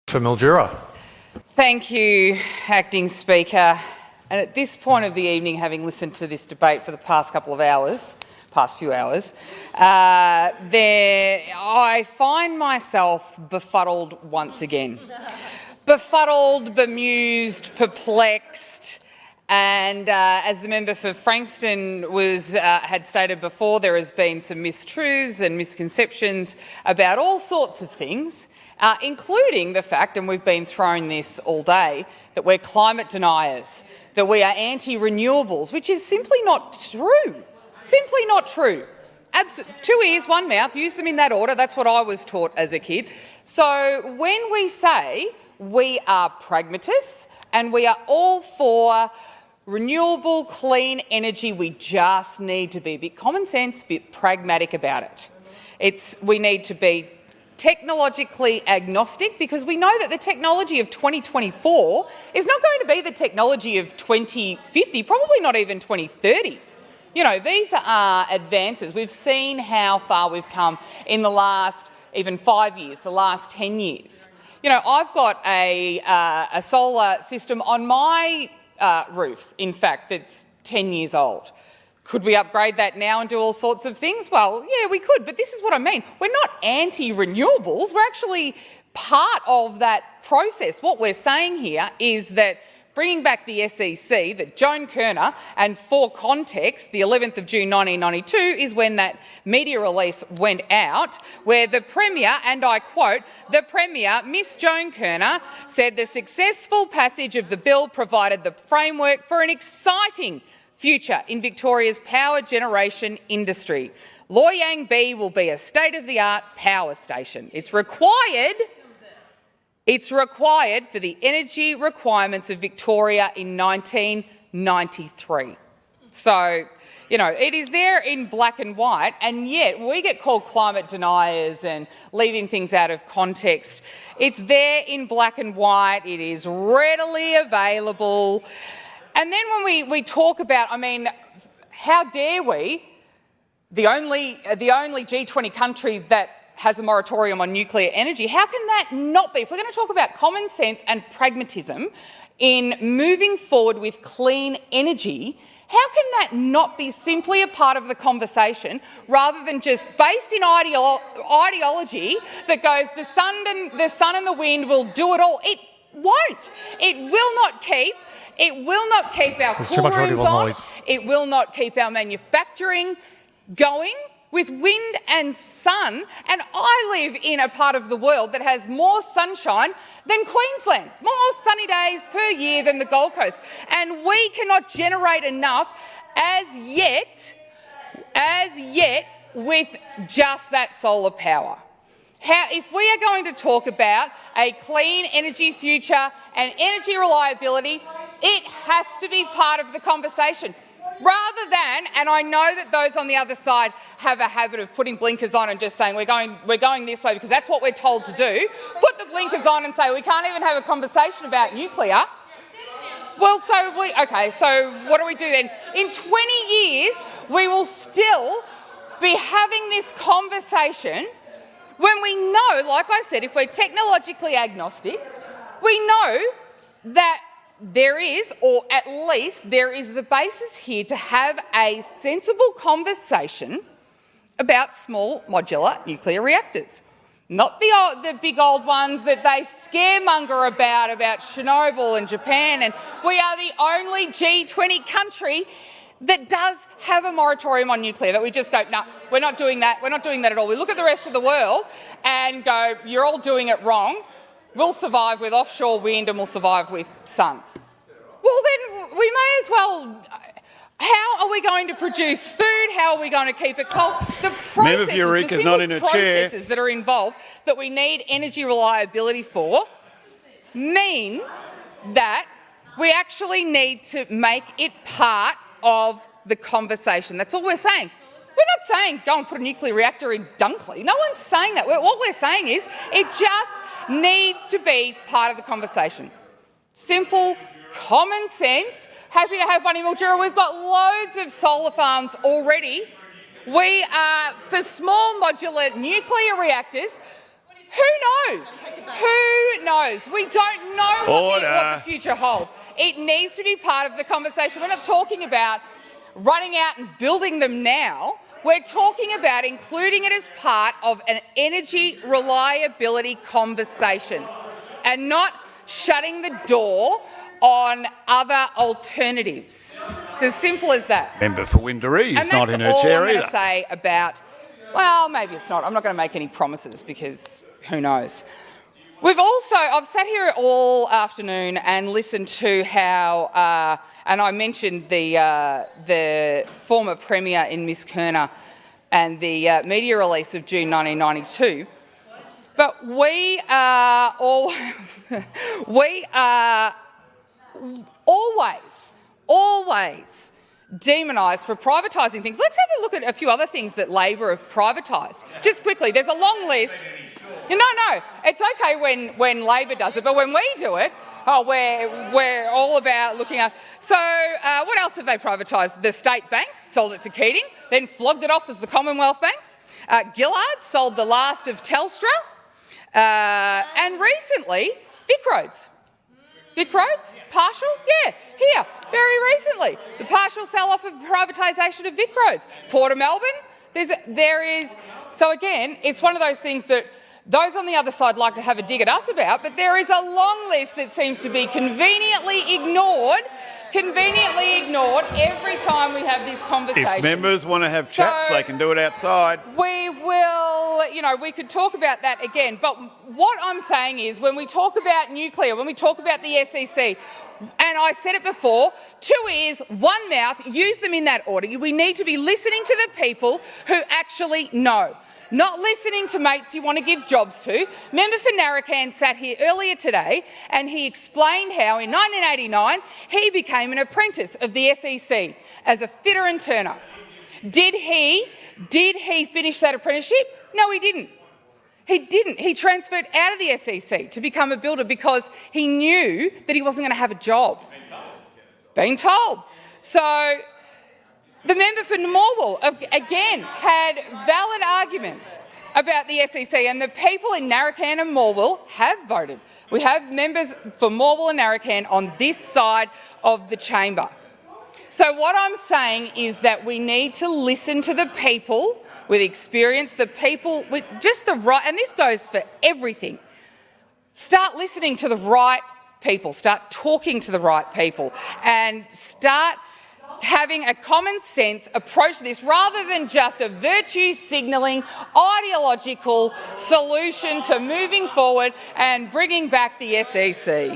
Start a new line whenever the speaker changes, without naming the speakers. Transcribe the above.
For Mildura.
Thank you, Acting Speaker. And at this point of the evening, having listened to this debate for the past few hours, I find myself befuddled once again. Befuddled, bemused, perplexed, and as the member for Frankston had stated before, there has been some mistruths and misconceptions about all sorts of things, including the fact, and we've been throwing this all day, that we're climate deniers, that we are anti-renewables, which is simply not true. Simply not true. Two ears, one mouth, use them in that order. That's what I was taught as a kid. So when we say we are pragmatists and we are all for renewable, clean energy, we just need to be a bit common sense, a bit pragmatic about it. We need to be technologically agnostic, because we know that the technology of 2024 is not going to be the technology of 2050, probably not even 2030. You know, these are advances. We've seen how far we've come in the last even 5 years, the last 10 years. You know, I've got a solar system on my roof, in fact, that's 10 years old. Could we upgrade that now and do all sorts of things? Well, yeah, we could, but this is what I mean. We're not anti-renewables. We're actually part of that process. What we're saying here is that bringing back the SEC, that Joan Kirner, and for context, the 11th of June 1992 is when that media release went out, where the Premier, and I quote, the Premier, Miss Joan Kirner, said the successful passage of the bill provided the framework for an exciting future in Victoria's power generation industry. Loy Yang B will be a state-of-the-art power station. It's required for the energy requirements of Victoria in 1993. So, you know, it is there in black and white, and yet we get called climate deniers and leaving things out of context. It's there in black and white. It is readily available. And then when we talk about, I mean, how dare we, the only G20 country that has a moratorium on nuclear energy, how can that not be? If we're going to talk about common sense and pragmatism in moving forward with clean energy, how can that not be simply a part of the conversation rather than just based in ideology that goes the sun and the wind will do it all? It won't. It will not keep our cool rooms on. It will not keep our manufacturing going with wind and sun. And I live in a part of the world that has more sunshine than Queensland, more sunny days per year than the Gold Coast. And we cannot generate enough as yet with just that solar power. If we are going to talk about a clean energy future and energy reliability, it has to be part of the conversation. Rather than, and I know that those on the other side have a habit of putting blinkers on and just saying we're going this way because that's what we're told to do, put the blinkers on and say we can't even have a conversation about nuclear. Well, so what do we do then? In 20 years, we will still be having this conversation when we know, like I said, if we're technologically agnostic, we know that there is, or at least there is the basis here to have a sensible conversation about small modular nuclear reactors. Not the big old ones that they scaremonger about Chernobyl and Japan, and we are the only G20 country that does have a moratorium on nuclear, that we just go, no, we're not doing that at all. We look at the rest of the world and go, you're all doing it wrong. We'll survive with offshore wind and we'll survive with sun. Well, then we may as well. How are we going to produce food? How are we going to keep it cold? The processes that are involved that we need energy reliability for mean that we actually need to make it part of the conversation. That's all we're saying. We're not saying go and put a nuclear reactor in Dunkley. No one's saying that. What we're saying is it just needs to be part of the conversation. Simple, common sense. Happy to have one in Mildura. We've got loads of solar farms already. We are for small modular nuclear reactors. Who knows? Who knows? We don't know what the future holds. It needs to be part of the conversation. We're not talking about running out and building them now. We're talking about including it as part of an energy reliability conversation and not shutting the door on other alternatives. It's as simple as that.
Member for Windaree is not in her chair
I'm
either.
going to say about, well, maybe it's not. I'm not going to make any promises because who knows. I've sat here all afternoon and listened to how, and I mentioned the former Premier in Miss Kerner and the media release of June 1992. But we are always demonised for privatising things. Let's have a look at a few other things that Labor have privatised. Just quickly, there's a long list. No, it's okay when Labor does it, but when we do it, we're all about looking at. So what else have they privatised? The State Bank, sold it to Keating, then flogged it off as the Commonwealth Bank. Gillard sold the last of Telstra. And recently, Vic Roads. Vic Roads? Partial? Yeah, here, very recently. The partial sell-off of privatisation of Vic Roads. Port of Melbourne, there is... So again, it's one of those things that those on the other side like to have a dig at us about, but there is a long list that seems to be conveniently ignored every time we have this conversation.
If members want to have chats, they can do it outside.
We will, we could talk about that again. But what I'm saying is when we talk about nuclear, when we talk about the SEC, and I said it before, 2 ears, 1 mouth, use them in that order. We need to be listening to the people who actually know. Not listening to mates you want to give jobs to. Member for Narrabeen sat here earlier today and he explained how in 1989 he became an apprentice of the SEC as a fitter and turner. Did he finish that apprenticeship? No, he didn't. He didn't. He transferred out of the SEC to become a builder because he knew that he wasn't going to have a job. Being told. So the member for Morwell, again, had valid arguments about the SEC, and the people in Narrabeen and Morwell have voted. We have members for Morwell and Narrabeen on this side of the chamber. So what I'm saying is that we need to listen to the people with experience, the people with just the right, and this goes for everything. Start listening to the right people, start talking to the right people, and start having a common sense approach to this rather than just a virtue signalling ideological solution to moving forward and bringing back the SEC.